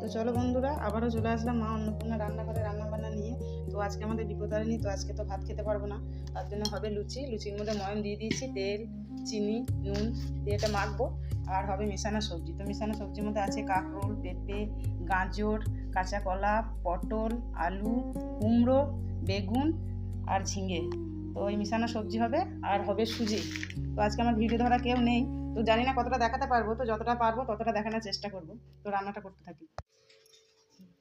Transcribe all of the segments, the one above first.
তো চলো বন্ধুরা, আবারও চলে আসলাম মা অন্নপূর্ণা রান্নাঘরে রান্নাবান্না নিয়ে। তো আজকে আমাদের বিপদারিণী, তো আজকে তো ভাত খেতে পারবো না, তার জন্য হবে লুচি। লুচির মধ্যে ময়ম দিয়ে দিয়েছি, তেল, চিনি, নুন দিয়ে এটা মাখবো। আর হবে মিশানো সবজি। তো মিশানো সবজির মধ্যে আছে কাঁকরোল, পেঁপে, গাজর, কাঁচা কলা, পটল, আলু, কুমড়ো, বেগুন আর ঝিঙে। তো ওই মিশানো সবজি হবে, আর হবে সুজি। তো আজকে আমার ভিডিও ধরা কেউ নেই, তো জানি না কতটা দেখাতে পারবো, তো যতটা পারবো ততটা দেখানোর চেষ্টা করবো। তো রান্নাটা করতে থাকি।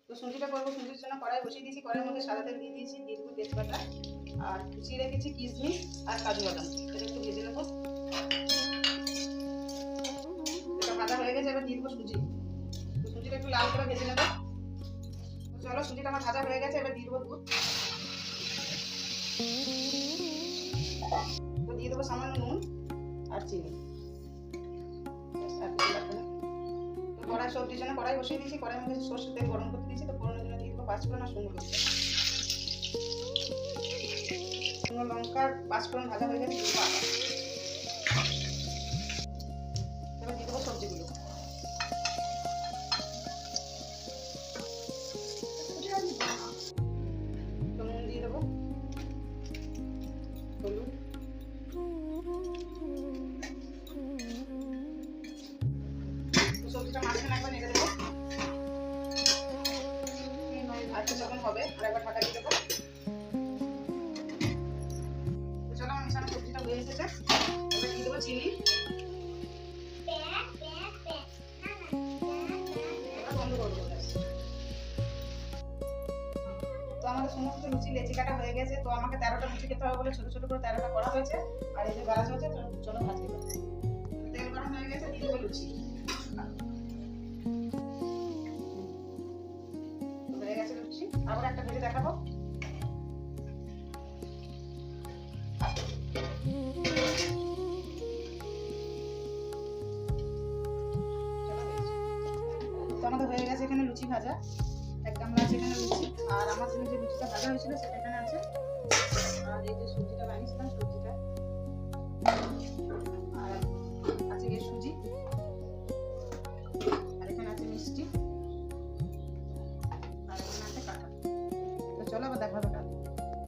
তো সুজিটা করবো, সুজির জন্য কড়াই বসিয়ে দিয়েছি। কড়াইয়ের মধ্যে সাদা তেল দিয়ে দিয়েছি, দিয়ে দেবো তেজপাতা আর কুচিয়ে রেখেছি কিশমিশ আর কাজু বাদাম। এটা একটু ভেজে নেবো। এটা ভাজা হয়ে গেছে, এবার দিয়ে দেবো সুজি। তো সুজিটা একটু লাল করে ভেজে নেবো। তো চলো, সুজিটা আমার ভাজা হয়ে গেছে, এবার দিয়ে দেবো দুধ। তো দিয়ে দেবো সামান্য নুন আর চিনি। কড়াই সবজির জন্য কড়াই বসিয়ে দিয়েছি। কড়াইয়ের মধ্যে সরষের তেল গরম করতে দিয়েছি। তো ফোড়নের জন্য দিয়ে দেবো পাঁচফোড়ন আর শুকনো লঙ্কা। শুকনো লঙ্কার পাঁচফোড়ন ভাজা হয়ে গেছে, দিয়ে দেবো আদা। এবার দিয়ে দেবো সবজিগুলো। তো নুন দিয়ে দেবো, হলুদ, সবজিটা মাঝখানে একবার নেড়ে দেবো। ভাতটা যখন হবে আর একবার ঢাকা দিয়ে দেবো। চলো, আমার মিশানো সবজিটা হয়ে এসেছে। এবার দিয়ে দেবো চিনি। এবার বন্ধ করে দেবো। তো আমাদের সমস্ত লুচি লেচি কাটা হয়ে গেছে। তো আমাকে 13টা লুচি খেতে হবে বলে ছোট ছোট করে 13টা করা হয়েছে। আর এই যে গাছ হয়েছে, চলো ভাজি। তেল গরম হয়ে গেছে, দিয়ে দেবো লুচি। হয়ে গেছে লুচি, আবার একটা ভেজে দেখাবো। তো আমাদের হয়ে গেছে এখানে লুচি ভাজা। এক গামলা আছে এখানে লুচি, আর আমার জন্য যে লুচিটা ভাজা হয়েছিল সেটা এখানে আছে। আর এই যে সবজিটা বানিয়েছিলাম, সবজিটা